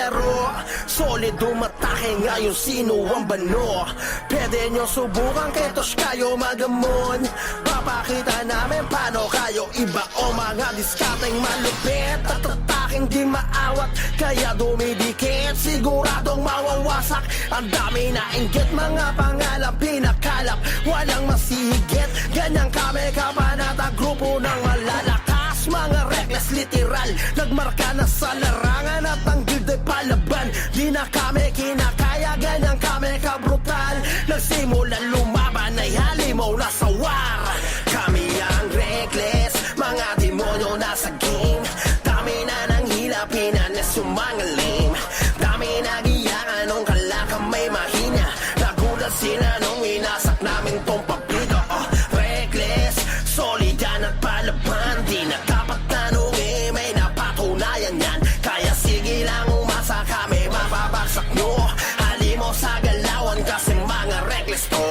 pero solid umatake ngayon sino ang bano. Pwede nyo subukan ketos kayo magamon. Papakita namin paano kayo iba o mga diskateng malupit. At ataking di maawat kaya dumidikit, siguradong mawawasak. Ang dami na inggit, mga pangalan pinakalap, walang masihigit. Ganyang kami kabanata, grupo ng malalakas, mga reckless literal, nagmarka na sa larangan at ang gilday palaban. Di na kami kinakaya, ganyang kami kabrutal. Nagsimulan lumaban ay halimaw na sa war. Kami ang reckless, mga demonyo nasa game. Dami na nang hilapin na sumangalim. Dami nagiyangan nung kalaka may mahina. Nagulat sila nung inasak namin tong pabida. Reckless, solid yan at palaban. Di na dapat tanungin, may napatunayan yan. Kaya sige lang umasa, kami mababagsak nyo. Halimo sa galawan kasi mga reckless to.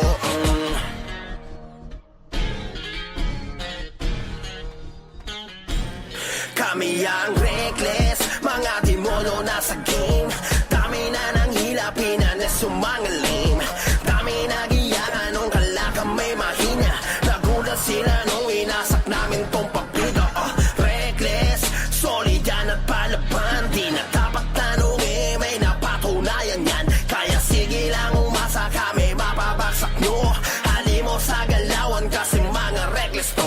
Kami ang reckless, mga demonyo nasa game. Dami na nang hilapin na sumangalim. Dami nagiyangan nung kalaka may mahina. Nagulat sila nung inasak namin tong pabida. Reckless, solid yan at palaban. Di na dapat tanungin, may napatunayan yan. Kaya sige lang umasa, kami mababagsak nyo. Halimo sa galawan kasi mga reckless to.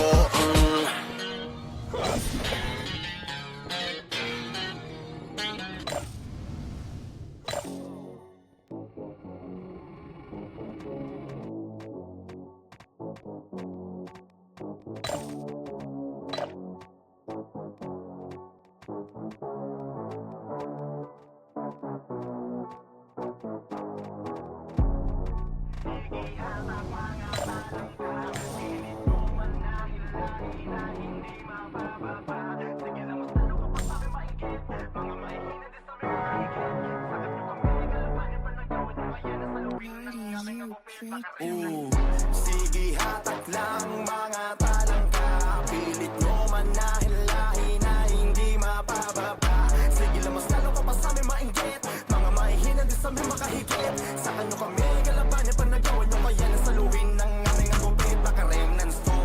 Sige hatak lang mga talangka. Pilit nyo manahilahin na hindi mapababa. Sige lang mas lalo ka pa sa amin mainggit. Mga mahihina din sa amin makahigit. Sa kanyo kami kalabanin pa nagawa nyo kaya nasaluhin ng aming agupit. Baka remnants to.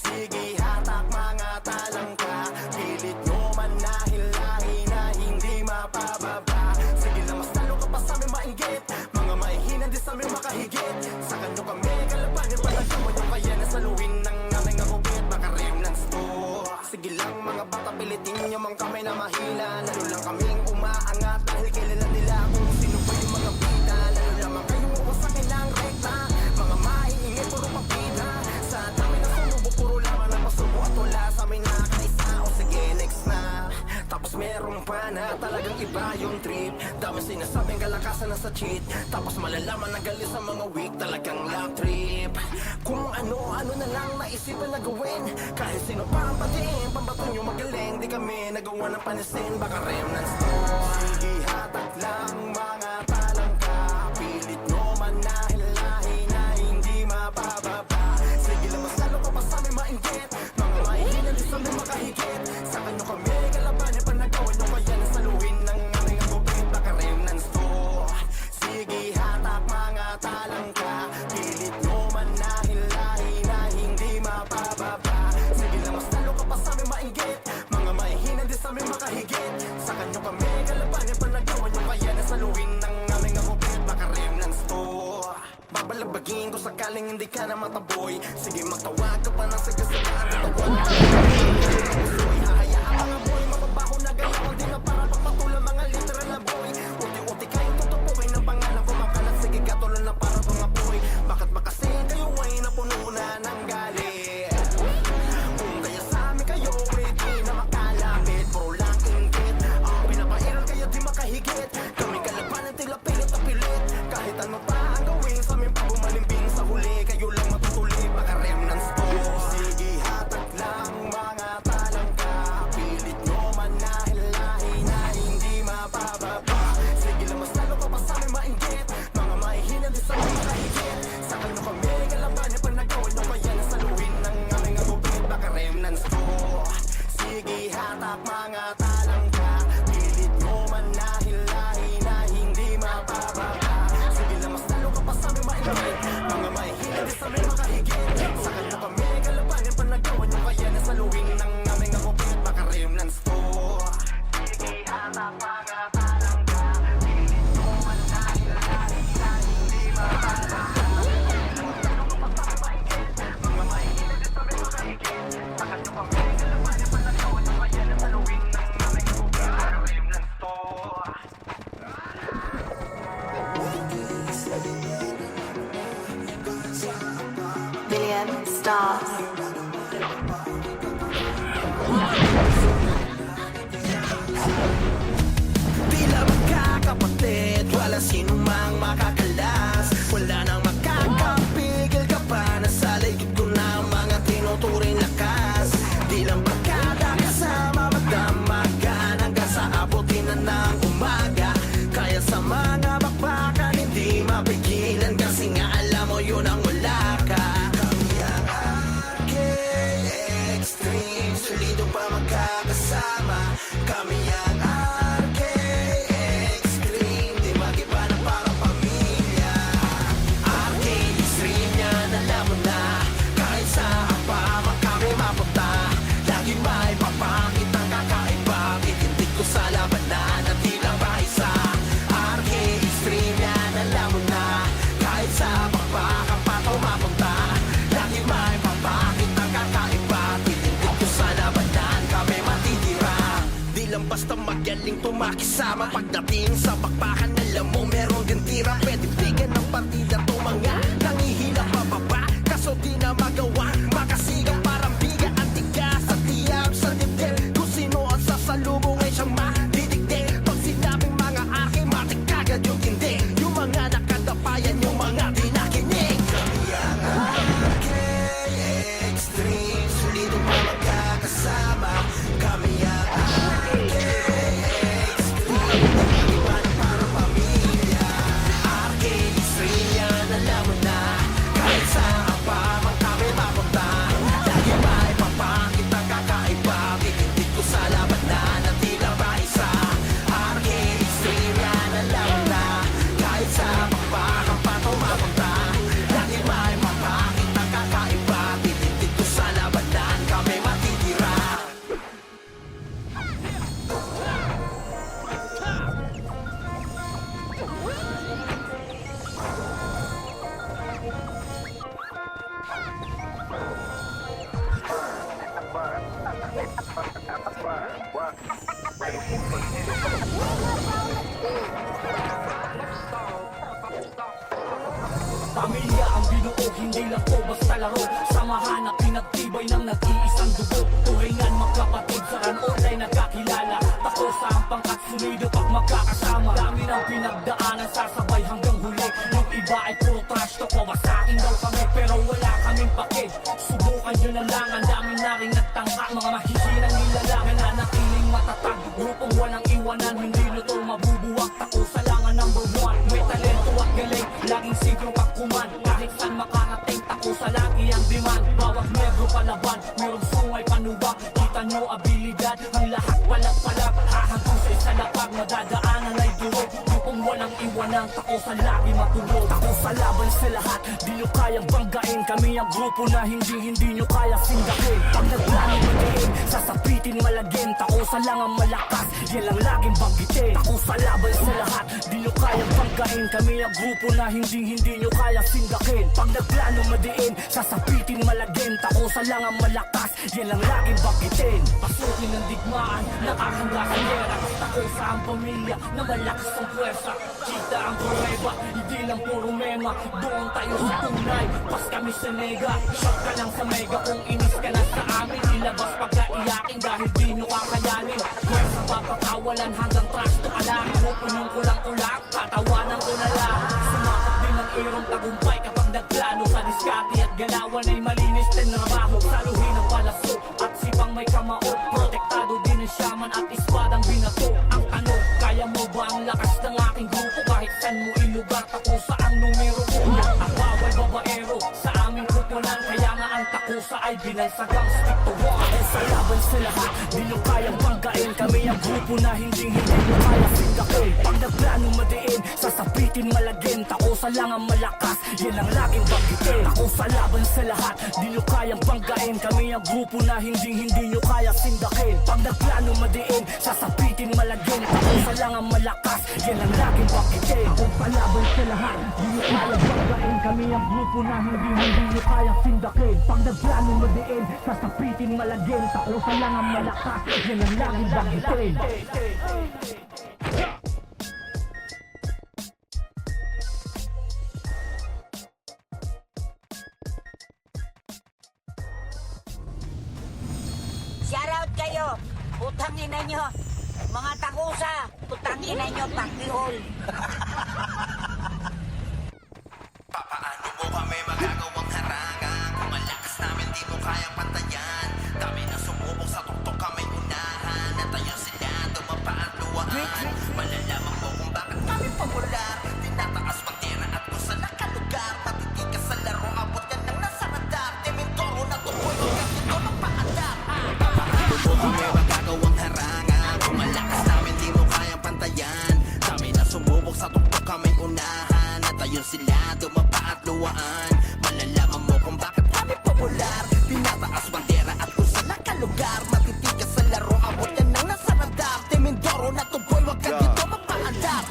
Sige hatak mga talangka. Pilit nyo manahilahin na hindi mapababa. Sige lang mas lalo ka pa sa amin mainggit. Mga mahihina din sa amin makahigit. Sa kanyo kami kalabanin pa nagawa nyo kaya nasaluhin ng aming agupit. Baka remnants to. Sige lang mga bata pilitin nyo mang kamay na mahina. Lalo lang kaming umaangat dahil kilala nila kung sino pa yung mga bida. Lalo lamang kayong uwasakin ng rekta. Mga maiingay puro papida. Sa dami na sumubo puro laman ang masubo at wala sa amin na kaisa. O sige next na. Tapos meron pa na talagang iba yung trip. Dami sinasabing kalakasan na sa cheat. Tapos malalaman na galit sa mga weak. Talagang love trip. Kung ano-ano na lang naisipan na gawin. Kahit sino pa ang pating pambato nyo magaling. Di kami nagawa ng panisin. Baka remnants to. Sige hatak lang mga talangka. Pilit nyo manahilahin na hindi mapababa. Sige lang mas lalo ka pa sa amin mainggit. Mga mahihina din sa amin makahigit. Sa kanyo kami kalabanin pa nagawa nyo kaya nasaluhin ng aming agupit. Baka remnants to. Sige hatak mga talangka. Pilit nyo manahilahin na hindi mapababa. Sige lang mas lalo ka pa sa amin mainggit. Mga mahihina din sa amin makahigit. Sa kanyo kami kalabanin pa nagawa nyo kaya nasaluhin ng aming agupit. Baka remnants to. Babalabagin ko sakaling hindi ka na mataboy. Sige magtawag ka pa ng sagasaan. Tatawag ka hahayaan mga boy. Mababaho na galaw. Di na para pagpatulang mga literal na boy. Uti-uti kayong tutupukin ng pangalan ko. Makalat sige katulan na para mga boy. Bakit ba kasi kayo ay napuno na ng galit? Kung kaya sa amin kayo ay di na makalapit. Puro lang inggit. Ang pinapairal kayo di makahigit. Kami kalabanan tila pilit na pilit. Kahit ano pa ang gawin sa amin pa bumalimbing sa huli. Kayo lang matutuli. Baka remnants to. Sige hatak lang mga talangka. Pilit nyo manahilahin na hindi mapababa. Sige lang mas lalo ka pa sa amin mainggit. Mga mahihina din sa amin makahigit. Sa kanyo kami kalabanin pa nagawa nyo kaya nasaluhin ng aming agupit. Baka remnants to. Sige hatak mga talangka. Pilit nyo manahilahin again starts. Tila magkakapatid, wala sinumang makakalas. Wala nang makakapigil ka pa. Nasa ligid ko na ang mga tinuturing lakas. Di lang barkada kasama, magdamagan hanggang sa abutin na ng umaga. Kaya sa mga bakbakan hindi mapigilan, kasi nga alam mo yun ang wala ka. Kami ang RK Extreme, solido pa magkakasama. Kami ang RK Extreme, di mag-iba na parang pamilya. RK Extreme, yan alam mo na. Kahit saan pa man kami mapunta, lagi may papakitang kakaiba. Titindig ko sa labanan at di lang ba isa. RK Extreme, yan alam mo na. Kahit sa bakbakan pa to mapunta, lagi may papakitang kakaiba. Titindig ko sa labanan, kami matitira. Di lang basta magaling tumakisama. Pagdating sa bakbakan, alam mo merong gantira. Pwede bigyan ng partida to mga nangihila pababa. Kaso di na magawa, makasiga parang biga. Ang tigas at tiyab sa dibdib, kung sino ang sasalubong ay siyang madidigdig. Pag sinabing mga arke, matik kagad yung tindi. Yung mga nakadapayan, yung mga di nakinig. Kami ang arke extreme, solido pa magkakasama. Kami ang arke extreme, iba na parang pamilya. Arke extreme, yan alam mo na. Kahit saan pa man kami mapunta, lagi may papakita kakaiba. Titindig ko sa labanan at di lang ba isa. Arke extreme, yan alam mo na. Kahit sa bakbakan pa to mapunta, lagi may papakita kakaiba. Titindig ko sa labanan, kami matitira. Pamilya ang binuo, hindi lang po basta laro. Samahan at pinagtibay ng nag-iisang dugo. Turingan magkapatid, saan online nagkakilala. Tako sa ang pangkat sumido pag magkakasama. Dami ng pinagdaanan, sasabay hanggang huli. Yung iba ay puro trash talk, wawasakin daw kami, pero wala kaming pake. Subukan nyo na lang, ang dami na rin nagtangka. Mga mahihinang nilalang, nanatiling matatag. Grupong walang iwanan, hindi luto mabubuwag. Tako sa lang ang number one. May talento at galing, laging sigrong pagkuman. Kahit saan makarating, tako sa lagi ang demand. Bawat negro palaban, mayroong sungay panuwag. Kita nyo abilidad, ang lahat palag-palag. Hahantong sa isa lapag, madadaanan ay durog. Grupong walang iwanan, tako sa lagi matulog. Tako sa laban sa lahat, di nyo kayang banggain. Kami ang grupo na hindi nyo kaya sindakin. Pag nagplano magain, sasapitin malagin. Tako sa lang ang malakas, yan lang laging banggitin. Tako sa laban sa lahat, di nyo kayang banggain. Kami ang grupo na hindi nyo kaya sindakin. Pag nagplano madiin, sasapitin malagin. Tako sa lang ang malakas, yan lang laging banggitin. Pasukin ng digmaan, nakakanda sa lera. Tako sa ang pamilya, na malakas ang pwersa. Kita ang prueba, hindi lang puro mema. Doon tayo sa tunay, pas kami sa nega. Shock ka lang sa mega kung inis ka na sa amin. Ilabas pagkaiyakin dahil di nyo kakayanin. Pwersa papakawalan hanggang trash to alam. Grupo nyong kulang-kulang, tatawanan ko na lang. Sumakot din ang irong tagumpay kapag nagplano sa diskarte at galawan ay malinis din trabaho. Saluhin ang palaso at sipang may kamao. Protektado din ang shaman at ispadang binato. Ang tanong, kaya mo ba ang lakas ng aking grupo? Kahit saan mo ilugar, tako sa ang numero ko. Ang bawal babaero sa aming kupunan, kaya nga ang takusa ay binansagang stick to one. Ako sa laban sa lahat, di nyo kayang banggain. Kami ang grupo na hindi nyo kaya sindakin. Pag nagplano madiin, sasapitin malagin. Tako sa lang ang malakas, yan ang laging banggitin. Ako sa laban sa lahat, di nyo kayang banggain. Kami ang grupo na hindi nyo kaya sindakin. Pag nagplano madiin, sasapitin malagin. Tako sa lang ang malakas, yan ang laging banggitin. Ako sa laban sa lahat, di nyo kayang banggain. Kami ang grupo na hindi nyo kaya sindakin. Pag nagplano madiin, sasapitin malagin. Tako sa lang ang malakas, yan ang laging banggitin. kayo. Putang ina nyo. Mga takusa. Putang ina nyo, pakihol. Papaano mo kami magagawang harangan? Kung ang lakas namin di mo kayang pantayan. Dami na sumubok sa tuktok kami unahan. At ayun sila dumapa at luwaan. Malalaman mo kung bakit kami popular. Tinataas bandera at kung saan nakalugar. Matitikas sa laro, abot yan ng nasa radar. Dementoro na tuboy, huwag ka dito magpaandar. Papaano mo kami magagawang harangan? Kung ang lakas namin di mo kayang pantayan. Dami na sumubok sa tuktok kami unahan. At ayun sila dumapa at luwaan. Malalaman mo kung bakit kami popular. Tinataas bandera at kung saan nakalugar. Matitikas sa laro, abot yan ng nasa radar. Temendoro na tuboy, wag ka dito magpaandar.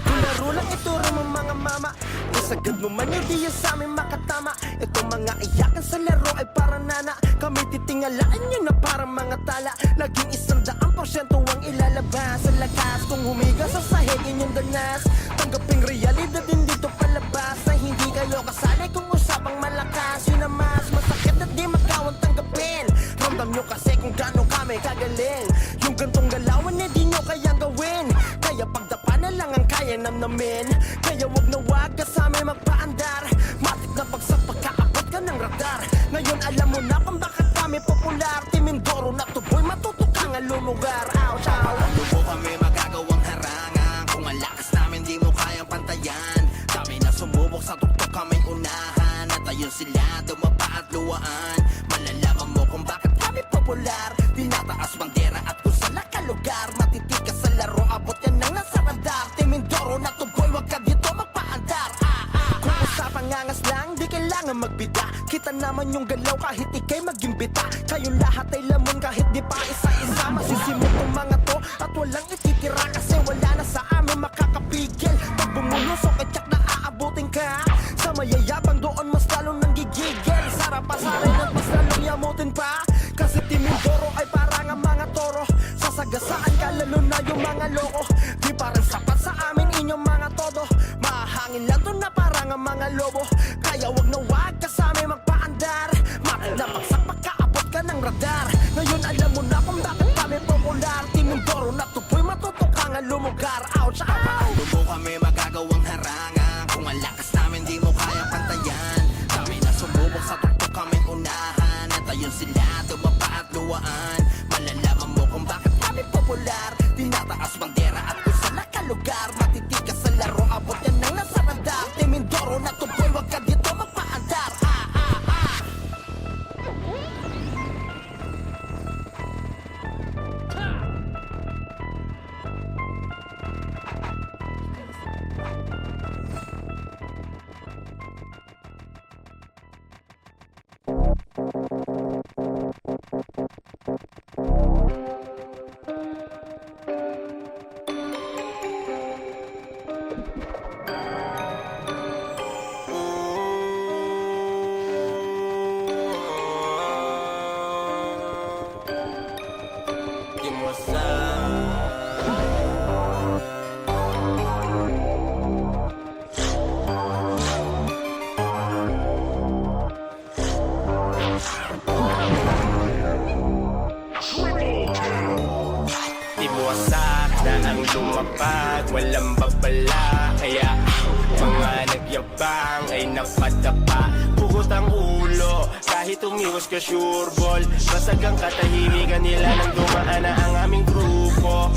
Kung laro lang ituro mo mga mama, isagad mo man hindi yan sa amin makatama. Itong mga iyakan sa laro ay parang nana. Kami titingalaan nyo na parang mga tala. Naging 100% ang ilalabas. Sa lakas kung humiga sa sahig inyong danas. Tanggaping realidad din dito palabas. Na hindi kayo kasali kung usapang malakas. Yun ang mas masakit at di magkawang tanggapin. Ramdam nyo kasi kung gano'n kami kagaling. Yung gantong galawan eh di nyo kayang gawin. Kaya pagdapa na lang ang kaya namnamin. Kaya wag na wag ka sa amin magpaandar. Matik na bagsak pagkaabot ka ng radar. Ngayon alam mo na kung bakit kami popular. Timindoro na tuboy, matutukang ang lulugar. Ouch, ouch. Paano mo kami magagawang harangan? Kung ang lakas namin di mo kayang pantayan. Dami na sumubok sa tuktok kami unahan. At ayun sila dumapa at luwaan. Malalaman mo kung bakit kami popular. Tinataas bandera at kung saan nakalugar. Matitikas sa laro, abot yan ng nasa radar. Timindoro na tuboy, wag ka dito magpaandar. Kung usapang angas lang, di kailangan magbida. Kita naman yung galaw kahit ikay magimbita. Kayong lahat ay lamon kahit di pa isa-isa. Masisimot ang mga to at walang ititira. Kasi wala na sa amin makakapigil. Pag bumulusok at tsak na aabutin ka. Sa mayayabang doon mas lalong nang gigigil. Sarap pasarin at mas lalong yamutin pa. Kasi Timindoro ay parang ang mga toro. Sasagasaan ka lalo na yung mga loko. Di parang sapat sa amin inyong mga todo. Mahangin lang doon na parang ang mga lobo. Kaya wag na wag ka sa amin magpaandar. Matik na bagsak pagkaabot ka ng radar. Ngayon alam mo na kung bakit kami popular. Timindoro na tuboy, matutukang ang lumugar. Ouch, ouch. Paano mo kami magagawang harangan? Kung ang lakas namin di mo kayang pantayan. Dami na sumubok sa tuktok kami unahan. At ayun sila dumapa at luwaan. Malalaman mo kung bakit kami popular. Tinataas bandera at kung saan nakalugar. Matitikas sa laro, abot yan ng nasa radar. Timindoro na tuboy, wag ka dito magpaandar. Wasak na ang lumapag, walang babala. Kaya mga nagyabang ay napadapa. Pugot ang ulo, kahit umiwas ka sureball. Basag ang katahimikan nila nang dumaan na ang aming grupo.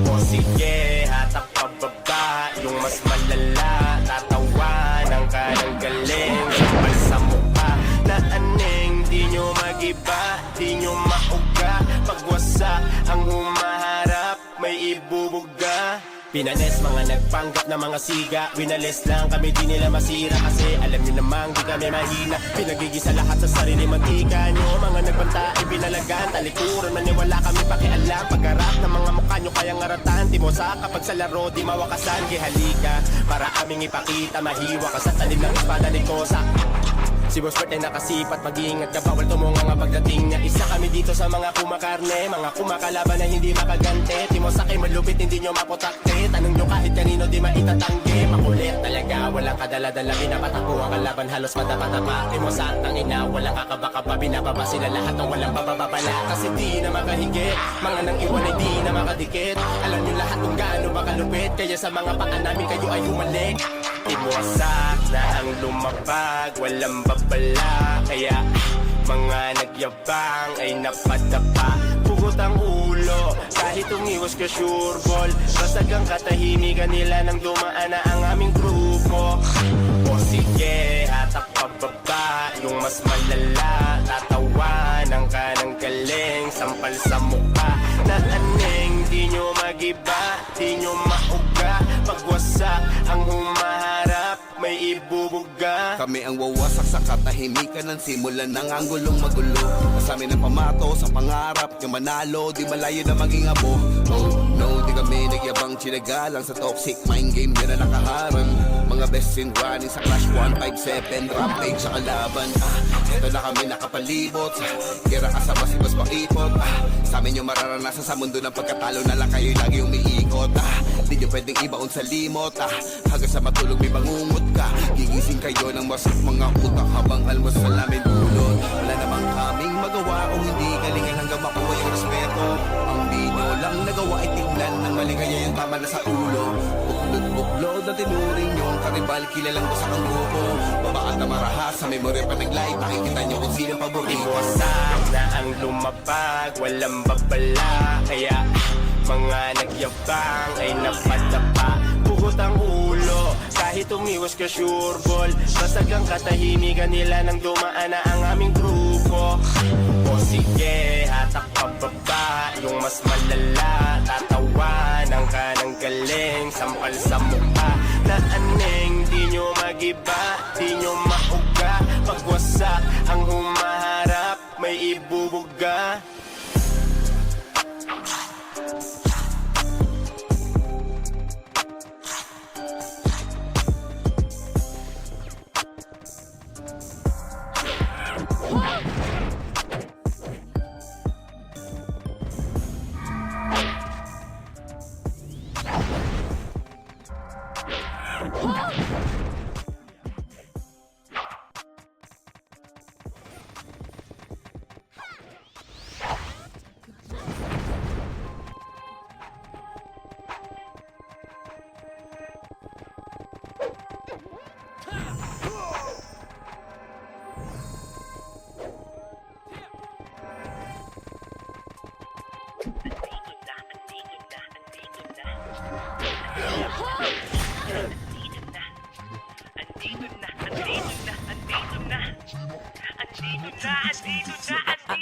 O sige, hatak pababa, yung mas malala. Tatawanan ka ng galing, sampal sa mukha. Na aneng, di nyo magiba, di nyo mauga. Pagwasa ang humaharap, may ibubuga. Pinanes mga nagpanggap na mga siga. Winalis lang kami, di nila masira. Kasi alam nyo namang di kami mahina. Pinagigisa lahat sa sarili mantika nyo. Mga nagbanta, ibinalagan. Talikuran, maniwala kami pakialam. Pagharap ng mga mukha nyo kayang ngaratan. Di mo sa kapag sa laro, di mawakasan. Gihalika, para aming ipakita. Mahiwa ka sa talim ng espada ni Kosa. Si Boss Bert ay nakasipat, mag-iingat ka, bawal tumunga nga pagdating niya. Isa kami dito sa mga kumakarne, mga kumakalaban na hindi makagante. Timo sa akin malupit, hindi nyo maputakte. Tanong nyo kahit kanino di maitatanggi. Makulit talaga, walang kadala-dala, binapatakbo ang kalaban, halos matapa-tapa. Timo sa tangina, walang kakaba-kaba, binababa sila lahat ng walang bababala. Kasi di na makahigit, mga nang iwan ay di na makadikit. Alam nyo lahat kung gaano makalupit, kaya sa mga paa namin kayo ay umalik. Imuwasak na ang lumapag, walang babala. Kaya mga nagyabang ay napadapa. Pugot ang ulo, kahit umiwas ka sureball. Basag ang katahimikan nila nang dumaan na ang aming grupo. O sige, hatak pababa, yung mas malala. Tatawanan ka ng galing, sampal sa mukha. Na aneng, di nyo magiba, di nyo mauga. Pagwasak ang humaharap, may ibubuga. Kami ang wawasak sa katahimikan ng simulan ng anggulong magulo. Kasami ng pamato sa pangarap, yung manalo, di malayo na maging abo. Oh no, di kami nagyabang sinagalang sa toxic mind game nila nakaharang. Mga best in running sa Clash 157, rampage sa kalaban. Ito na kami nakapalibot, gira kasama si Bas Pakipot. Sa amin yung mararanasan sa mundo ng pagkatalo na lang kayo lagi umiikot. Di nyo pwedeng ibaon sa limot, hanggang sa matulog may bangungot ka. Gigising kayo ng masok mga utak habang almusal namin dulot. Wala namang kaming magawa kung hindi galingan hanggang makuha yung respeto. Ang di nyo lang nagawa ay tignan ng mali kaya yung tama na sa ulo. Buklod-buklod na tinuring yung karibal, kilalang ko sa kang grupo. Babaat na marahas sa memorya pa nag-live, makikita nyo kung sino paborito. Iwasak na ang lumapag, walang babala. Kaya mga nagyabang ay napadapa. Pugot ang ulo, kahit umiwas ka sureball. Basag ang katahimikan nila nang dumaan na ang aming grupo. O sige, hatak pababa, yung mas malala. Tatawanan ka ng galing, sampal sa mukha. Na aneng, di nyo magiba, di nyo mauga. Pagwasak ang humaharap, may ibubuga.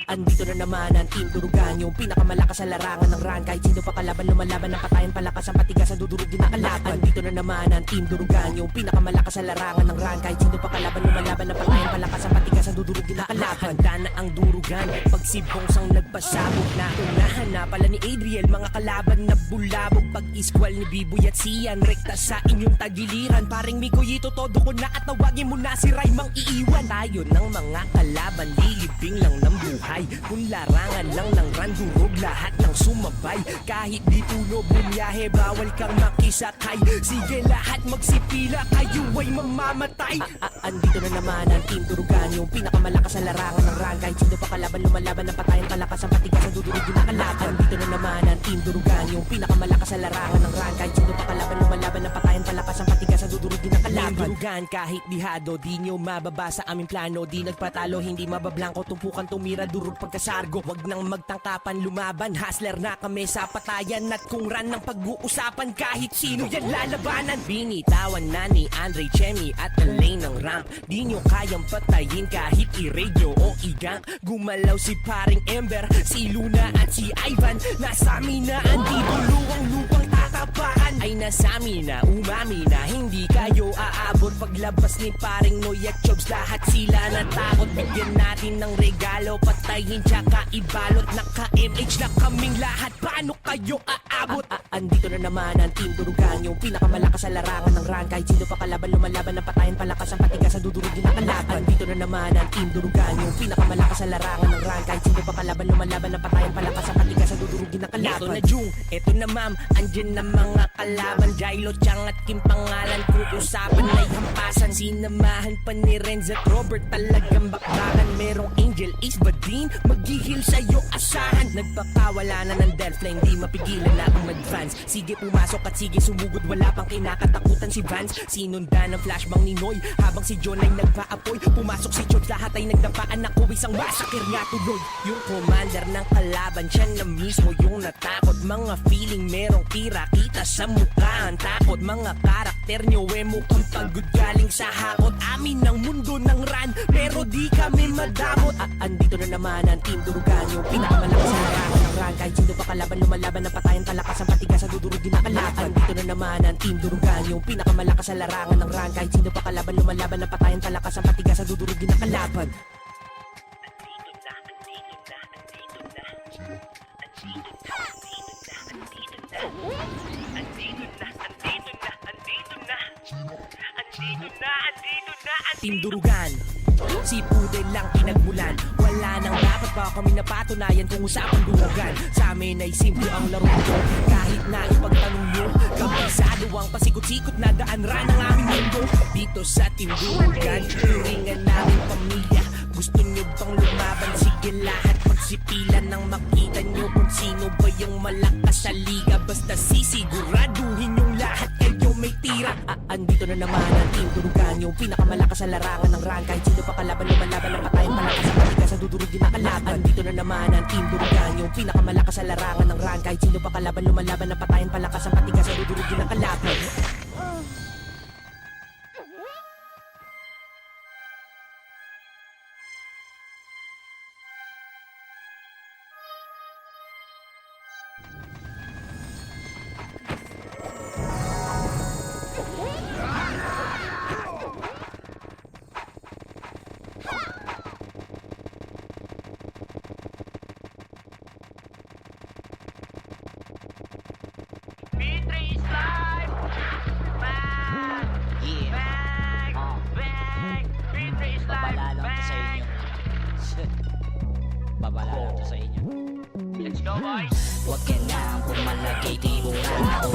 Andito na naman ang Team Durugan, yung pinakamalakas sa larangan ng run. Kahit sino pa kalaban, lumalaban ng patayan, palakas ang patigasan, dudurugin na kalaban. Andito na naman ang Team Durugan, yung pinakamalakas sa larangan ng run. Kahit sino pa kalaban, lumalaban ng patayan, palakas ang patigasan, dudurugin na kalaban. Handa na ang durugan, pagsibong sang nagpasabog na. Unahan na pala ni Adriel, mga kalaban na bulabog. Pag-iskwal ni Biboy at Sian, rekta sa inyong tagiliran. Paring Mikoyito, todo ko na at tawagin mo na si Raymang iiwan. Tayo ng mga kalaban, lilibing lang ng buhay. Kung larangan lang ng randurog, lahat ng sumabay. Kahit di puno bumiyahe, bawal kang makisakay. Sige lahat magsipila, kayo ay mamamatay. Andito na naman ang Team Durugan, yung pinakamalakas sa larangan ng run. Kahit sino pa kalaban, lumalaban ng patayan, palakas ang patigasan, dudurugin na kalaban. Andito na naman ang Team Durugan, yung pinakamalakas sa larangan ng run. Kahit sino pa kalaban, lumalaban ng patayan, palakas ang patigasan, dudurugin na kalaban. Team Durugan, kahit dihado, di nyo mababa sa aming plano. Di nagpatalo, hindi mabablanko, tumpukan tumira, durog pagkasargo. Wag nang magtangkapan, lumaban, hustler na kami sa patayan. At kung ran ng pag-uusapan, kahit sino yan lalabanan. Binitawan na ni Andre Chemi at ang lane ng ramp. Di nyo kayang patayin kahit i-radio o i-gank. Gumalaw si paring Ember, si Luna at si Ivan. Nasa amin na andito luwang lupang tatapakan. Ay nasa amin na, umami na, hindi kayo aabot. Paglabas ni paring Noy at Chobs, lahat sila natakot. Bigyan natin ng regalo, patayin tsaka ibalot. Naka-MH na kaming lahat, paano kayo aabot? Andito na naman ang Team Durugan, yung pinakamalakas sa larangan ng run. Kahit sino pa kalaban, lumalaban ng patayan, palakas ang patigas sa dudurugin na kalaban. Andito na naman ang Team Durugan, yung pinakamalakas sa larangan ng run. Kahit sino pa kalaban, lumalaban ng patayan, palakas ang patigas sa dudurugin na kalaban. Eto na Jung, eto na ma'am, andyan na mga kalaban. Jailo, Chang at Kim pangalan, usapan ay hampasan. Sinamahan pa ni Renz at Robert, talagang bakbakan. Merong Angel, Ace, Badin, maghihil sa'yo asahan. Nagpakawala na ng Del Flame, di mapigilan na akong mag-fans. Sige pumasok at sige sumugod, wala pang kinakatakutan si Vance. Sinundan ng flashbang ni Noy, habang si John ay nagpa-apoy. Pumasok si George, lahat ay nagdapaan. Ako isang masakir nga tuloy. Yung commander ng kalaban, siya na mismo yung natakot. Mga feeling merong tira, kita sa mukha ang takot. Mga karakter nyo mukhang pagod galing sa hakot. Amin ang mundo ng run, pero di kami madamot. Andito na naman ang Team Durugan, yung pinakamalakas sa larangan ng run. Kahit sino pa kalaban, lumalaban ng patayan, palakas ang patigas sa dudurugin na kalaban. Andito na naman ang Team Durugan, yung pinakamalakas sa larangan ng run. Kahit sino pa kalaban, lumalaban ng patayan, palakas ang patigas sa dudurugin na kalaban. Team Durugan, si Pudel lang pinagmulan. Wala nang dapat pa kami napatunayan kung usapang durugan. Sa amin ay simple ang laro ko, kahit na ipagtanong nyo. Kabisado ang pasikot-sikot na daan-ran ng aming mundo. Dito sa Team Durugan, turingan namin pamilya. Gusto nyo bang lumaban? Sige lahat magsipilan nang makita nyo kung sino ba yung malakas sa liga. Basta sisiguraduhin yung lahat kayo may tira. Andito na naman ang Team Durugan, yung pinakamalakas sa larangan ng run. Kahit sino pa kalaban, lumalaban ng patayan, palakas ang patigas sa dudurugin na kalaban. Andito na naman ang Team Durugan, yung pinakamalakas sa larangan ng run. Kahit sino pa kalaban, lumalaban ng patayan, palakas ang patigas sa dudurugin na kalaban. Babalalo ko sa inyo. Babalalo ko sa inyo. Let's go, boys! Huwag ka nang pumalagay, di buraot.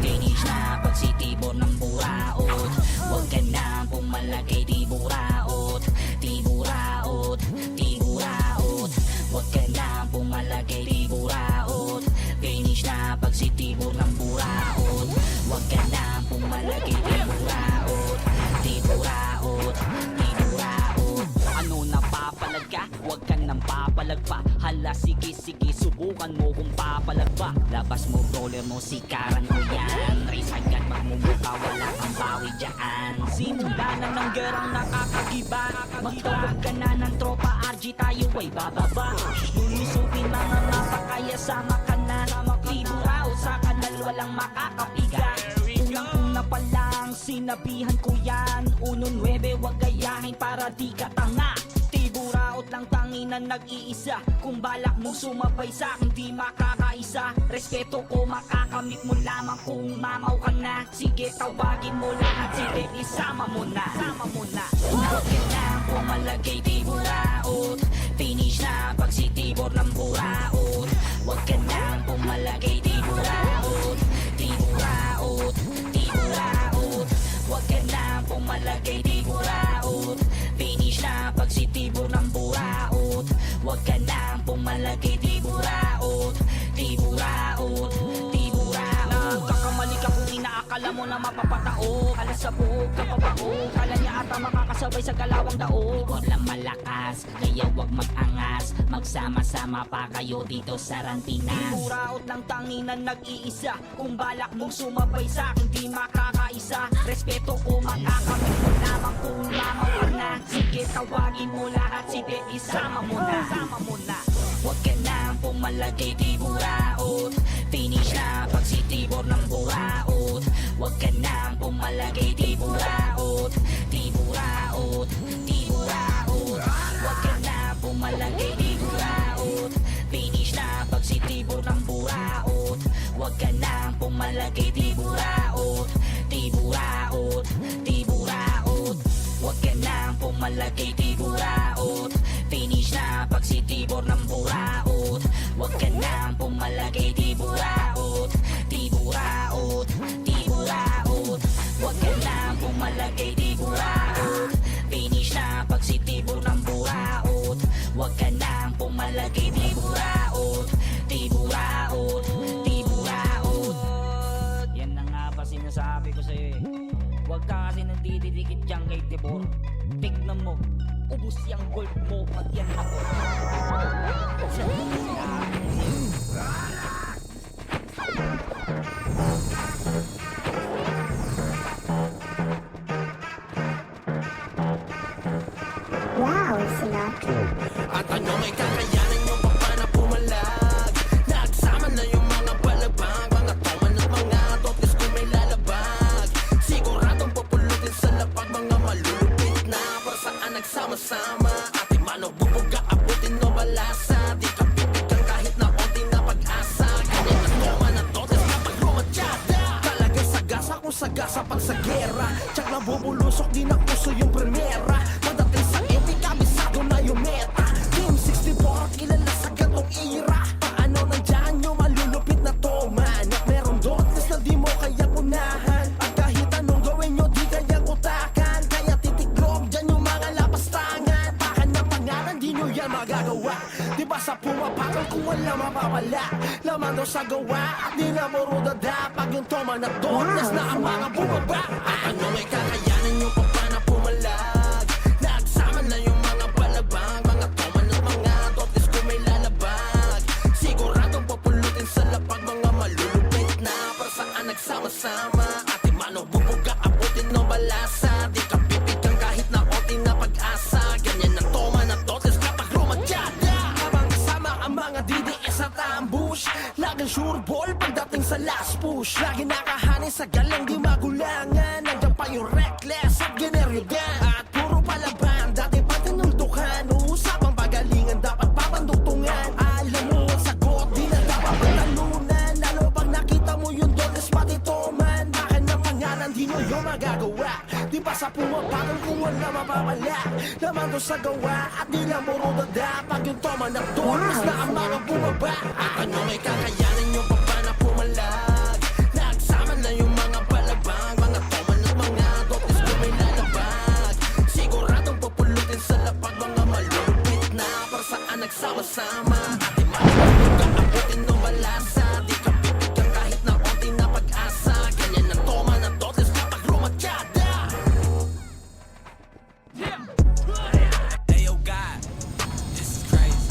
Finish na pag si Tibor ng buraot. Huwag ka nang pumalagay, di buraot. Di buraot, di buraot. Huwag ka nang pumalagay, di buraot. Finish na pag si Tibor ng buraot. Huwag ka nang pumalagay, di buraot. Di buraot, di buraot. Ano napapalag ka? Huwag ka nang papalag pa. Hala sige sige subukan mo kung papalag pa. Labas mo roller mo, sikaran mo yan. Race agad magmumuka, wala kang bawi dyan. Simula na ng gerang nakakagiba. Magtawag ka na ng tropa, RG tayo ay bababa. Lulusukin mga mapa, kaya sama ka na. Tiburaw sa kanal, walang makakapiga. Unang-una pa lang, sinabihan ko yan. 1-9, wag gayahin para di ka tanga. Tiburaot lang tanginan nag-iisa. Kung balak mo sumabay sa akin, di makakaisa. Respeto ko makakamit mo lamang kung mamaw ka na. Sige tawagin mo lahat, sige isama mo na. Sama mo na. Huwag ka nang pumalagay, di buraot. Finish na pag si Tibor ng buraot. Huwag ka nang pumalagay, di buraot. Di buraot, di buraot. Huwag ka nang pumalagay, di buraot. Finish na pag si Tibor ng buraot. Huwag ka nang pumalagay, di buraot. Di buraot, di buraot. Nagkakamali ka kung inaakala mo na mapapatao. Alas sa buhok, kapapao. Kala niya ata makakasabay sa kalawang daog. Ikaw lang malakas, kaya wag mag-angas. Magsama-sama pa kayo dito sa Rantinas. Buraot lang tanginan nag-iisa. Kung balak mong sumabay sa akin, di makakaisa. Respeto ko makakamit mo lamang kung mamaw ka na. Sige tawagin mo lahat, sige isama mo na. Sama mo na. Huwag ka nang pumalagay, di buraot. Finish na pag si Tibor ng buraot. Huwag ka nang pumalagay, di buraot. Di buraot, di buraot. pumalagay di buraot, di buraot, di buraot. Huwag ka na pumalagay di buraot. Finish na pag si tibor ng buraot. Huwag ka na pumalagay di buraot, di buraot, di buraot. Yan na nga ba sinasabi ko sa'yo eh. Huwag ka kasi nagdididikit dyan kay Tibor. Tignan mo, ubus yung gold mo pag yan ako. Wow, Sinatra. At ano may kakayanan nyo pa pa na pumalag? Nagsama na yung mga balabang, mga toman at mga totis kung may lalabag. Siguradong pupulutin sa lapag, mga malulupit na para saan nagsama-sama. Ate mano bubuga, abutin no balasa. Di ka pipigang kahit na onti na pag-asa. Ganyan na toman at totis kapag rumatyada. Talagang sagasa kung sagasa pag sa gera. Tsak na bubulusok, di na puso yung primera. Pagdating sa epic, kabisado na yung meta. Team 64, kilala sa gantong ira. Paano nandyan yung malulupit na toman? At meron dotes na di mo kayang unahan. At kahit anong gawin nyo, di kayang utakan. Kaya titiklog dyan yung mga lapastangan. Baka ng pangalan, di nyo yan magagawa. Di ba sa pumapakal kung wala mapapala? Laman daw sa gawa at di na mo rudada. Pag yung toman at dotes na ang mga bumaba. At ano may kakayanan nyo pa pa na pumalag? Nagsama na yung mga balabang, mga toman at mga dotes kung may lalabag. Siguradong pupulutin sa lapag, mga malulupit na para saan nagsama-sama. Ate mano bubuga, abutin no balasa. Di ka pipigang kahit na onti na pag-asa. Ganyan ang toman at dotes kapag rumatyada. Habang kasama ang mga DDS at ambush, laging sure ball pagdating sa last push. Lagi nakahani sa galing di magulangan. Nandiyan pa yung reckless at generyogan. At puro palaban, dati pa tinuldukan. Uusapang pagalingan, dapat papanduktungan. Alam mo ang sagot, di na dapat pagtalunan. Lalo pag nakita mo yung dotes pati toman. Bakit ng pangalan, di nyo yung magagawa. Di ba sa pumapakal kung wala mapapala? Laman doon sa gawa at di lang mo rodada. Pag yung toman at dotes na ang mga bumaba. At ano may kakayanan nyo pa pa na pumalag? Nagsama na yung mga balabang, mga toman at mga dotes kung may lalabag. Siguradong pupulutin sa lapag, mga malulupit na para saan nagsama-sama. Ate malubuga, abutin no balasa. Di ka pipigang kahit na onti na pag-asa. Ganyan ang toman at dotes kapag rumatyada. Hey yo God, this is crazy.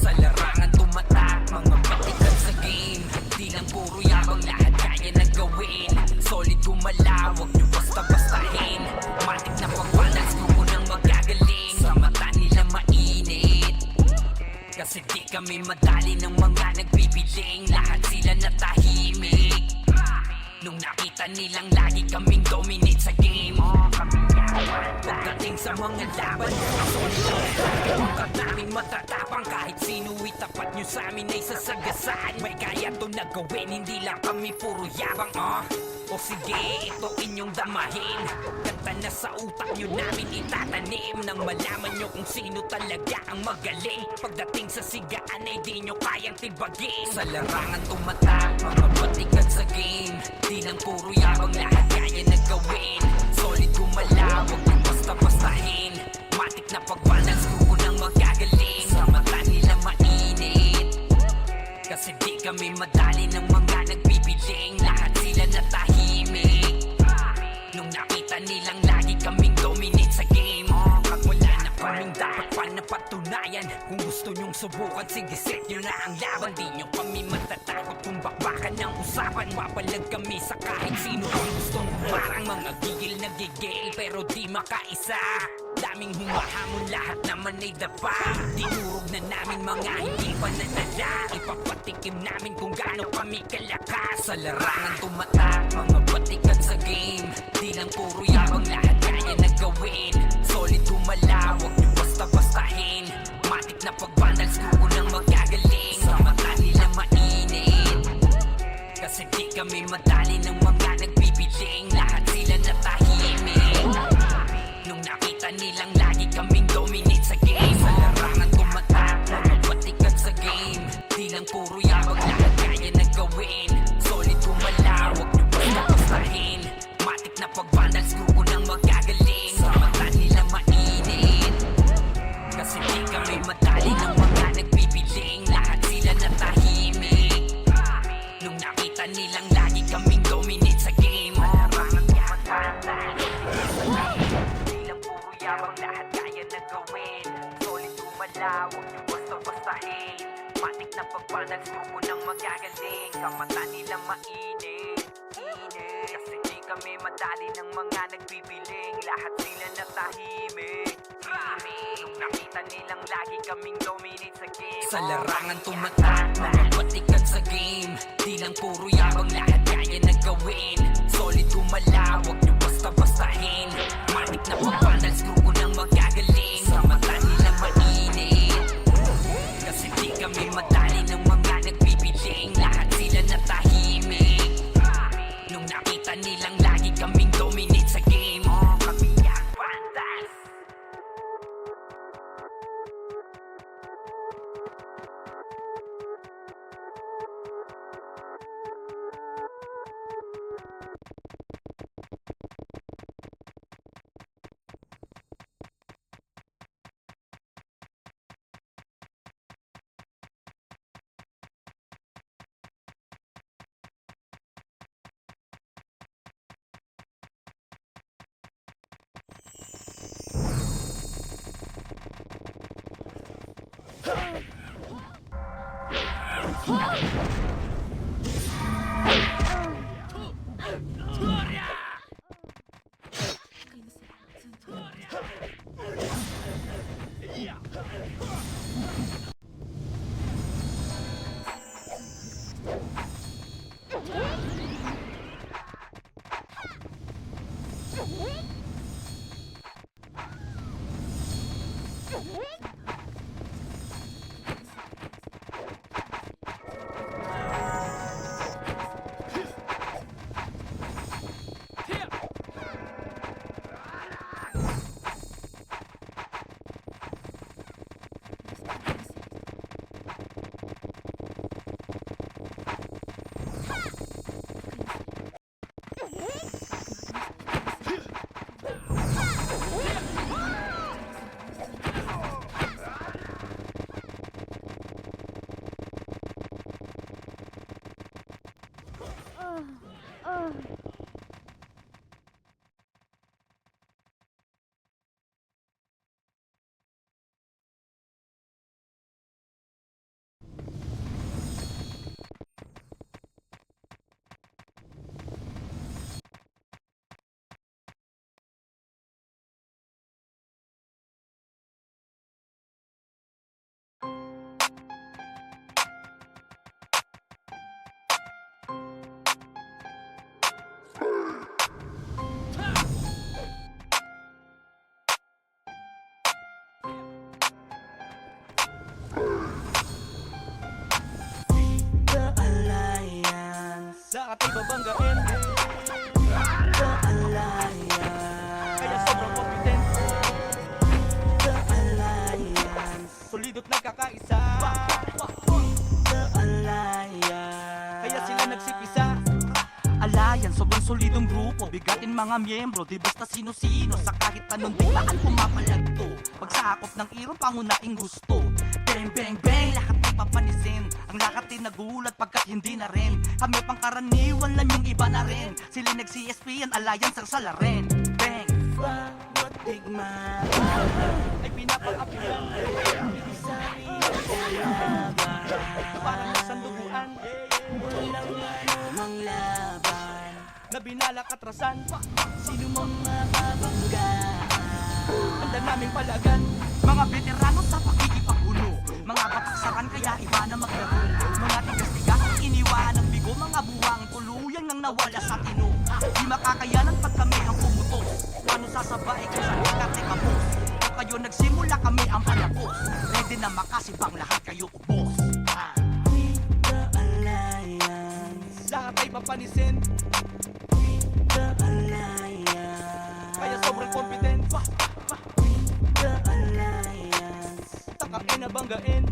Sa larangan tumatak, mga batikan sa game. Di lang puro yabang, lahat kaya na gawin. Solid gumalaw, huwag nyo basta-bastahin. Matik na pagbalance, grupo nang magagaling. Sa mata nila mainit, kasi di kami madali ng mga nagbibiling. Lahat sila natahimik nung nakita nilang lagi kaming dominate sa game. Pagdating sa mga laban, pagkat namin matatapang. Kahit sino itapat nyo sa amin ay sasagasaan. May kaya to na gawin, hindi lang kami puro yabang. O sige, ito inyong damahin. Kanta na sa utak nyo namin itatanim. Nang malaman nyo kung sino talaga ang magaling. Pagdating sa sigaan ay di nyo kayang tibagin. Sa larangan tumatak, mga batikan sa game. Di lang puro yabang, lahat kaya na gawin. Solid gumalaw, huwag nyo basta-bastahin. Matik na pagbalance, grupo nang magagaling. Sa mata nila mainit, kasi di kami madali ng mga nagbibiling. Lahat sila natahimik nung nakita nilang lagi kaming dominate sa game. Pag wala na kaming dapat pa napatunayan. Kung gusto nyong subukan, sige set nyo na ang laban. Di nyo kami matatakot kung bakbakan ng usapan. Mapalag kami sa kahit sino ang gustong humarang. Mga gigil na gigil pero di makaisa. Daming humahamon, lahat naman ay dapa. Dinurog na namin mga hindi pa nadala. Ipapatikim namin kung gaano kami kalakas. Sa larangan tumatak, mga batikan sa game. Di lang puro yabang, lahat kaya na gawin. Solid gumalaw, huwag nyo basta-bastahin. Matik na pagbalance, grupo nang magagaling. Sa mata nila mainit, kasi di kami madali ng mga nagbibiling. Lahat sila natahimik nung nakita nila na pag-vandals, grupo ng magagaling. Sa mata nila mainit, kasi di kami madali ng mga nagbibiling. Lahat sila natahimik nung nakita nilang lagi kaming dominate sa game. Malarangan tumatanda, di lang puro yabang, lahat kaya na gawin. Solid tumala, huwag niyo basta-bastahin. Matik na pag-vandals, grupo ng magagaling. Sa mata nila mainit, kasi di kami madali ng mga nagbibiling. Lahat sila natahimik nung nakita nilang lagi kaming dominate sa game. Sa larangan tumatak, mga batikan sa game. Di lang puro yabang, lahat kaya na gawin. Solid tumala, huwag niyo basta-bastahin. Matik na pag-vandals, grupo ng magagaling. Sa mata nila mainit, kasi di kami madali ng mga nagbibiling. Lahat sila natahimik nung nakita nilang lagi kaming dominate sa game. Kami ang vandals. Lahat ay babanggain. The Alliance, kaya sobrang confident. The Alliance, solido't nagkakaisa. The Alliance, kaya sila nagsipisa. Alliance, sobrang solidong grupo. Bigatin mga miyembro, di basta sino-sino. Sa kahit anong biglaan pumapalagto. Pagsakop ng irong pangunahing gusto. Bang, bang, bang, lahat ay papanisin. Ang lahat ay nagulat pagkat hindi na rin. Kami pangkaraniwan lang, yung iba na rin. Sila nag-CSP, ang Alliance ang salarin. Bang, bawat digma ay pinapang-apilan. Parang nasanduguan, walang anumang laban na binalak atrasan. Sino mang mababanggaan, handa naming palagan. Mga veterano sa pakikipagulo, mga bataksaran kaya iba na maglaro. Mga tigas-tigas iniwan ng bigo, mga buwang tuluyan nang nawala sa tino. Di makakayanan pag kami ang pumutos. Paano sasabay kung sa ikate kapos? Kung kayo nagsimula kami ang palapos, ready na makasibang lahat kayo ubos. The Alliance, lahat ay papanisin. The Alliance, kaya sobrang confident. The Alliance, takang inabanggain.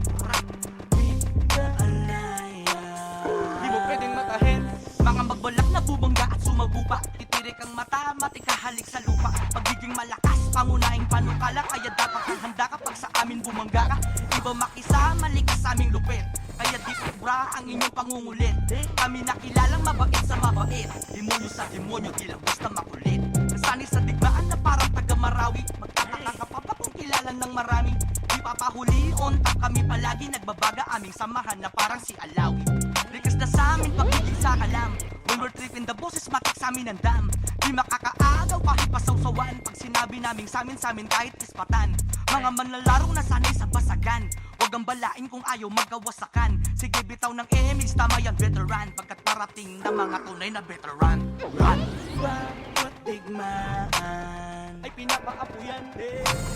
The Alliance, di mo pwedeng matahin. Mga magbalak na bubangga at sumagupa, Tirik ang mata, matikahalik sa lupa. Pagiging malakas, pangunahing panukala. Kaya dapat kang handa kapag sa amin bumangga ka. Iba makisama, likas sa aming lupit. Kaya di sobra ang inyong pangungulit. Kami nakilalang mabait sa mabait. Demonyo sa demonyo, di lang basta makulit. Nasanay sa digmaan na parang taga Marawi. Magtataka ka pa ba kung kilala ng marami? Di papahuli, on top kami palagi. Nagbabaga aming samahan na parang si Alawi. Likas na sa amin pagiging sa kalam. When we're tripping the boses, matik sa amin ang dam. Di makakaagaw kahit pasawsawan. Pag sinabi naming sa amin kahit ispatan. Mga manlalarong nasanay sa basagan. Huwag ang balain kung ayaw magkawasakan. Sige bitaw ng image, tama yan veteran. Pagkat parating na mga tunay na veteran. Run! Bawat digmaan ay pinapaapuyan.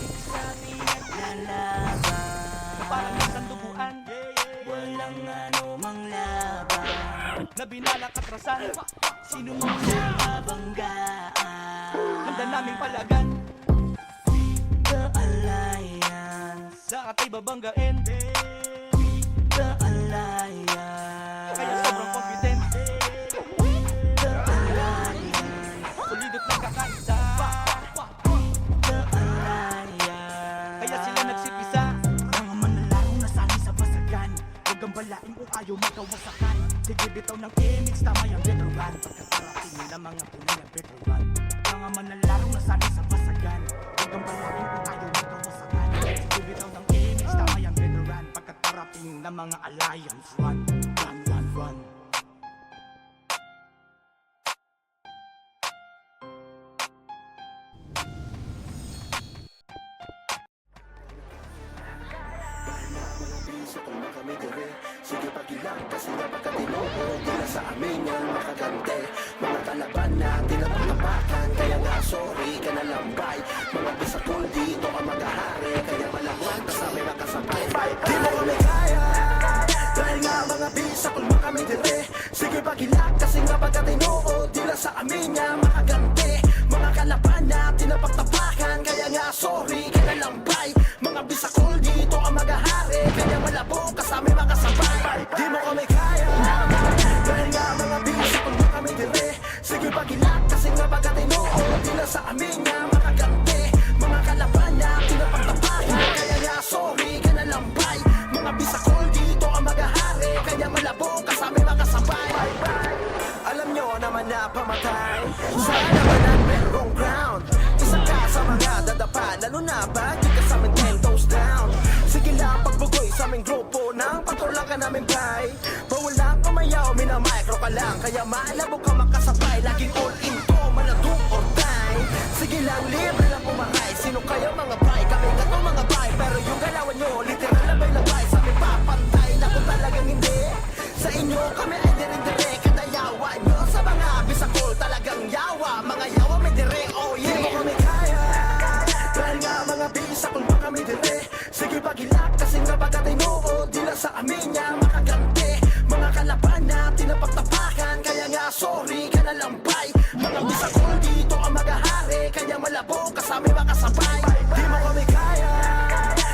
Iksabi at lalaban. Parang isang duguan. Walang anumang laban. Na binalak at rasan. Sino mong nabanggaan? Handa naming palagan. The Alliance. Sa atay babanggain. The Alliance. Kaya sobrang confident. The Alliance. Solidot na kakaisa. The Alliance. Kaya sila nagsipisa. Mga manlalarong nasanay sa basagan. Huwag ang balain kung ayaw magkawasakan. Sige bitaw ng image, tama yung veteran. Pagkatarating nila mga tunay na veteran. Mga manlalarong nasanay sa basagan. Huwag ang balain kung ayaw magkawasakan. Sige bitaw ng image, tama yung veteran. Pagkatarating ng mga alliance. Run, run, run, run. Sa kung kami dire, sige pagilang kasi nga pagkatino. Di na sa amin yan makagante. Mga kalaban natin na pagkapakan. Kaya nga sorry ka na lambay. Mga bisakol dito ka maghahari. Kaya malawag ka sa may makasabay. Di mo kami kaya. Dahil nga mga bisakol kami dire. Sige pagilang kasi nga pagkatino. Di na sa amin yan makagante. Mga kalaban natin na pagtapakan. Kaya nga sorry ka na lambay. Mga bisakol dito ka maghahari. Kaya malabo ka sa may makasabay. Di mo kami kaya. Dahil nga mga bisakol kami dire. Sige pagilang kasi nga pagkatino. Di na sa amin yan makagante. Mga kalaban natin na pagtapakan. Kaya nga sorry ka na lambay. Mga bisakol dito ka maghahari. Kaya malabo ka sa may makasabay. Alam nyo naman na pamatay. Sana naman ang merong ground. Isa ka sa mga dadapa. Lalo na ba di ka sa amin 10 toes down. Sige lang pagbugoy sa aming grupo. Nang patrolang ka namin bay. Bawal lang kumayaw, minamicro ka lang. Kaya maalabo ka makasabay. Laging all in ko, maladong or die. Sige lang, libre lang pumakay. Sino kayo mga bay? Kami nga to mga bay. Pero yung galawan nyo, literal na bay labay. Sa amin papantay na kung talagang hindi. Sa inyo kami ay dire-dire. Kadayawa nyo sa mga bisakol talagang yawa. Mga yawa may dire, oh yeah. Di mo kami kaya. Dahil nga mga bisakol pa kami dire. Sige pagilak kasi nga pagkatino. Di lang sa amin niya makagante. Mga kalaban natin na pagtapakan. Kaya nga sorry ka na lambay. Mga bisakol dito ang maghahari. Kaya malabo ka sa may makasabay. Di mo kami kaya.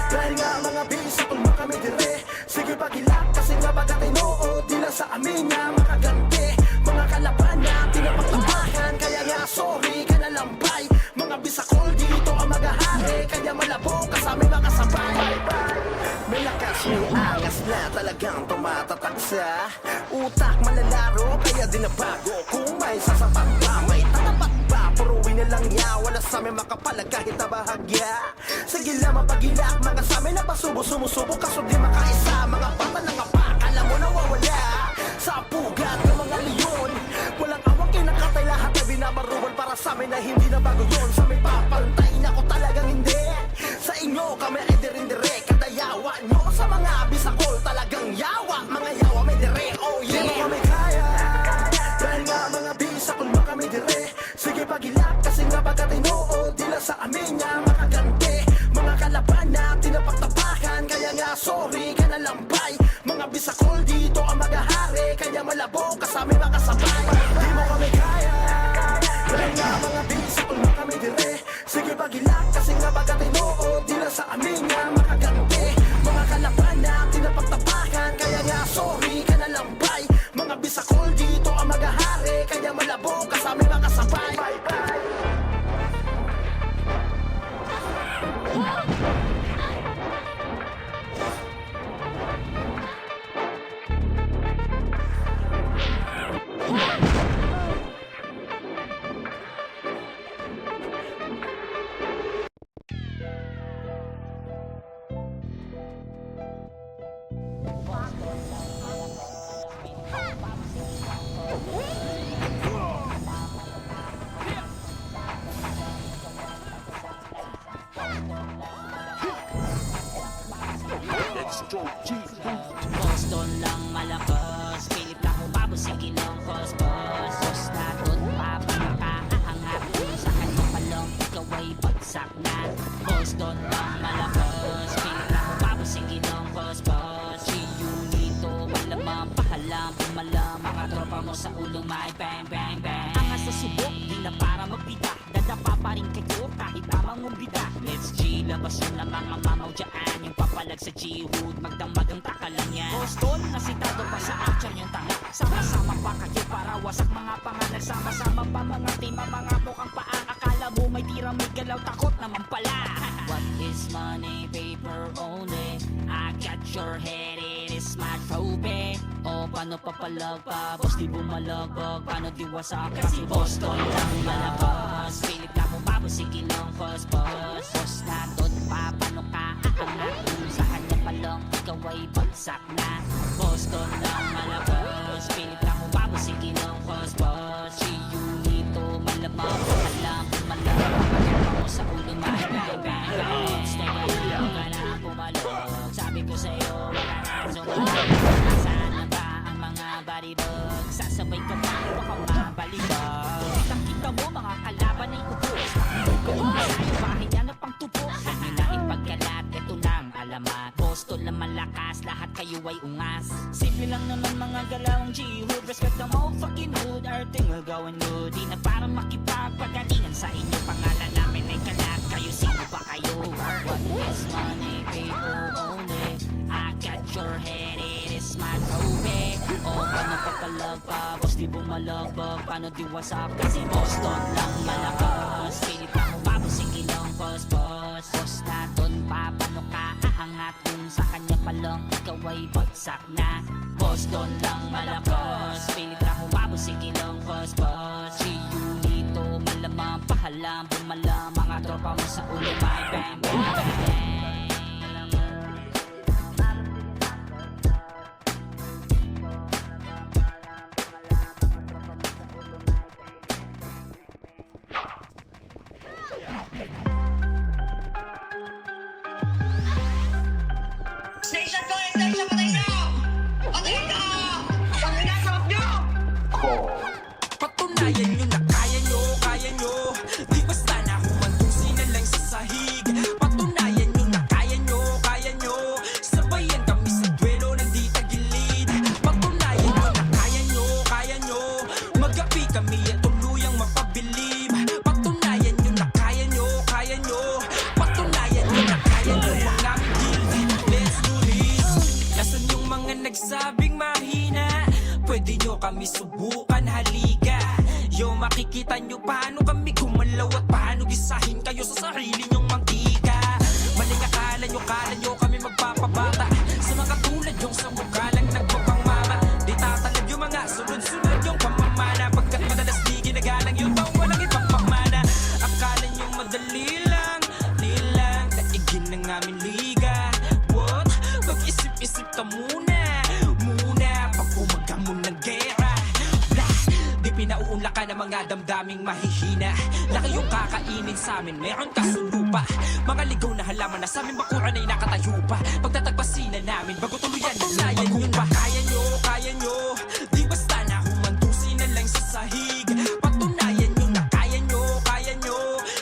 Dahil nga mga bisakol pa kami dire. Sige pagilak kasi nga pagkatino. Di lang sa amin niya makagante. Mga kalaban natin na pagtapakan. Kaya nga sorry ka na lambay. Mga bisakol dito ang maghahari. Kaya malabo ka sa may makasabay. May lakas, may angas na talagang tumatatak sa utak malalaro. Kaya di na bago kung may sasapat ba. May tatapat ba? Puruin na lang ya. Wala sa amin makapalag kahit na bahagya. Sige lang mapagilak. Mga sa amin na pasubo sumusubo. Kaso di makaisa. Mga bata ng apak. Alam mo nawawala sa pugat ng mga leon. Walang awang kinakatay lahat na binabaruan. Para sa amin na hindi na bago yun. Sa amin papantay na ko talagang hindi. Sa inyo kami ay dire-dire. Kadayawa nyo sa mga bisakol talagang yawa. Mga yawa may dire, oh yeah. Di mo kami kaya. Dahil nga mga bisakol ba kami dire. Sige pagilak kasi nga pagkatino. Di lang sa amin niya makagante. Mga kalaban natin na pagtapakan. Kaya nga sorry ka na lambay. Mga bisakol dito ang maghahari. Kaya malabo ka sa amin makasabay. Di mo kami kaya. Dahil nga mga bisakol ba kami dire. Sige pagilak kasi nga pagkatino. Di lang sa amin niya makagante. Mga kalaban natin na pagtapakan. Kaya nga sorry ka na lambay. Mga bisakol dito ang maghahari. Kaya malabo ka sa amin makasabay. Boston lang malakas Pilit lang umabot sa ginong kosmos Sos na doon pa nakaaangat Kung sa kanya pa lang ikaw ay bagsak na Boston lang malakas Pilit lang umabot sa ginong kosmos G-Unito malamang pahalam Pumalam mga tropa mo sa ulo may bang bang bang Angas sa subok di na para magbida Dadapa pa rin kayo kahit tamang umbida Let's G labas yun ang mga mamaw dyan Yung papalag sa G-Hood magdamag ang takalan yan Boston nasitado pa sa action yung tanga Sama-sama pa kayo para wasak mga pangalan Sama-sama pa mga team mga mukhang paa Akala mo may tira may galaw takot naman pala What is money paper only I got your head it is my trophy O paano papalag pa boss di bumalagbag Paano di wasak kasi Boston lang malabas Pilit na bumabo sige ng fos-fos Boss na doon pa paano ka aangat Kung sa kanya pa lang ikaw ay bagsak na Boston lang malabas Pilit na bumabo sige ng fos-fos G-Unito malamang alam pumalag Pagkakapa mo sa ulo may bang bang bang Stay huwag ka na pumalog Sabi ko sa'yo wala na sumalog Nasaan na ba ang mga baribag Sasabay ka pa baka mabalibag Kitang-kita mo mga kalaban ay kubos Kung sa'yo bahay yan na pang tubos Huwag nyo na ipagkalat ito nang alamat Boston lang malakas lahat kayo ay ungas Simple lang naman mga galawang G-Hood Respect the motherfucking hood Everything will go and good Di na para makipagpagalingan sa inyo Pangalan namin ay kalat Kayo sino ba kayo? What is money paper only I got your head it is my trophy O paano papalag pa boss di bumalagbag Paano di wasak kasi Boston lang malakas Pilit na umabot sige ng fos-fos Boss na doon pa paano ka aangat Kung sa kanya pa lang ikaw ay bagsak na Boston lang malakas Pilit na umabot sige ng fos-fos G-Unito malamang pahalam Bumalam mga tropa mo sa ulo may bang bang bang Station ko! Station patay na! Patay na! Ang inasap nyo! Patunayan nyo na kaya nyo Di basta na humantusin na lang sa sahig Patunayan nyo na kaya nyo Sabayan kami sa duelo ng di tagilid Patunayan nyo na kaya nyo Magapi kami at tuluyang mapabilib Patunayan nyo na kaya nyo Patunayan nyo na kaya nyo ang aming guild Let's do this Nasaan yung mga nagsabing mahina Pwede nyo kami subukan halika Yo makikita nyo paano kami gumalaw At paano gisahin kayo sa sarili nyong mantika Maling akala nyo kami magpapabata Sa mga tulad yung sa mukha lang nagpapangmama Di tatalab yung mga sunod-sunod yung pamamana Pagkat madalas di ginagalang yung taong walang ibang pamana Akala nyo madali lang Daigin ng aming liga What? Mag-isip-isip ka muna Pag umaga mo ng gera Blah! Di pinauunlakan ng mga damdaming mahihina Laki yung kakainin sa amin, meron ka sa lupa Mga ligaw na halaman na sa aming bakuran ay nakatayo pa Pagtatagpasin na namin bago tuluyan Patunayan nyo pa kaya nyo Di basta na humantusin na lang sa sahig Patunayan nyo na kaya nyo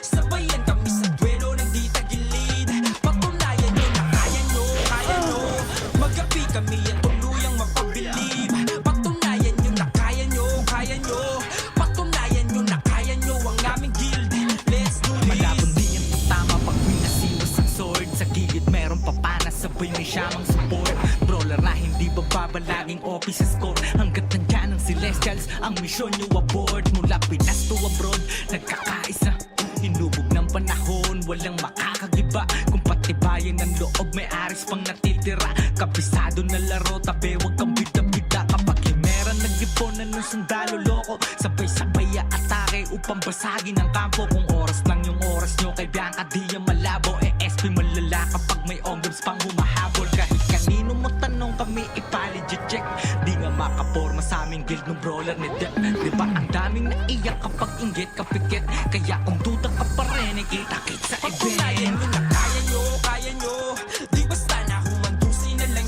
Sabayan kami sa duelo ng di tagilid Patunayan nyo na kaya nyo Magapi kami at tuluyang mapabilib Patunayan nyo na kaya nyo Patunayan nyo na kaya nyo ang aming guild Let's do this Malabon di ang tama pag pinasiwas ang sword Sa gilid meron papana sabay may siyamang support Brawler na hindi bababa laging okay sa score Hanggat nandyan ang Celestials ang misyon nyo aboard Mula Pinas to abroad nagkakaisa Hinubog ng panahon walang makakagiba Kung patibayan ng loob may aris pang natitira Kabisado na laro tabi wag kang bida-bida Kapag limeran nag-iponan ng sundalo loko Sabay-sabay atake upang basagin ang kampo Kung oras lang yung oras nyo kay Bianca di yan malabo SP malala kapag may onggams pang humahabol Kahit kanino mo tanong kami ipalegit check Di nga makaporma sa aming guild ng brawler ni Depp Diba ang daming naiyak kapag inggit kapikit Kaya kung duda ka pa rin ay kita-kit sa event Patunayan nyo na kaya nyo Di basta na humantusin na lang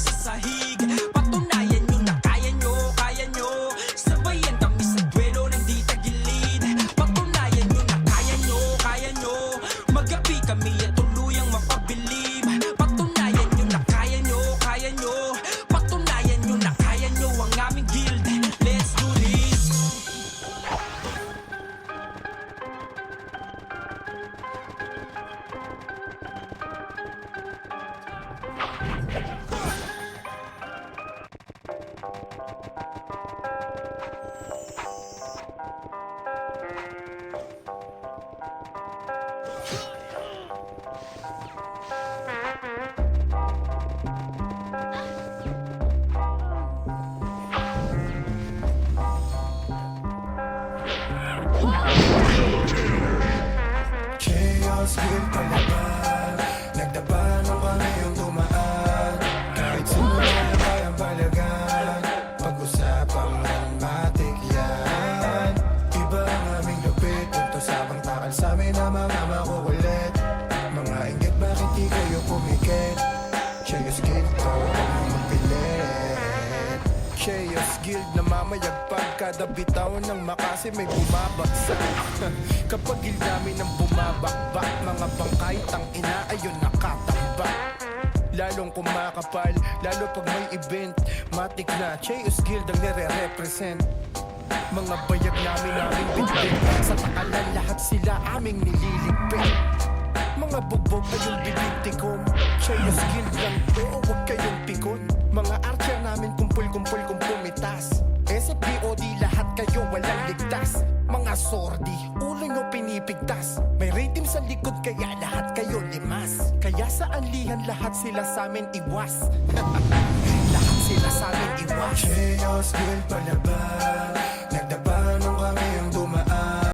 Chaos Guild palaban, nagdabano kami yung dumaan. Kahit sino na kayang balagan, pag-usapang matik yan. Iba ang aming lupit, punto sa bang takal sa amin na mga makukulit. Mga inggit, bakit di kayo pumikit? Chaos Guild to, magpilit. Chaos Guild na mamayagpag, kada bitaw ng makasi may bumabagsak. Kapag guild namin ang bumabakbak, mga bangkay tang ina ayun nakatambak. Lalong kumakapal, lalo pag may event, matik na Chaos Guild ang nire-represent. Mga bayag namin bitbit, sa takalan lahat sila aming nililigpit. Mga bugbog ay yung bibigtikom, Chaos Guild lang to, huwag kayong pikon. Mga archer namin kumpul-kumpul kung pumitas. SFBOD lahat kayo walang ligtas. Mga sordi, ulo nyo pinipigtas. May rating sa likod kaya lahat kayo limas. Kaya sa anlihan lahat sila sa amin iwas. Lahat sila sa amin iwas. Chaos Guild palaban, nagdaba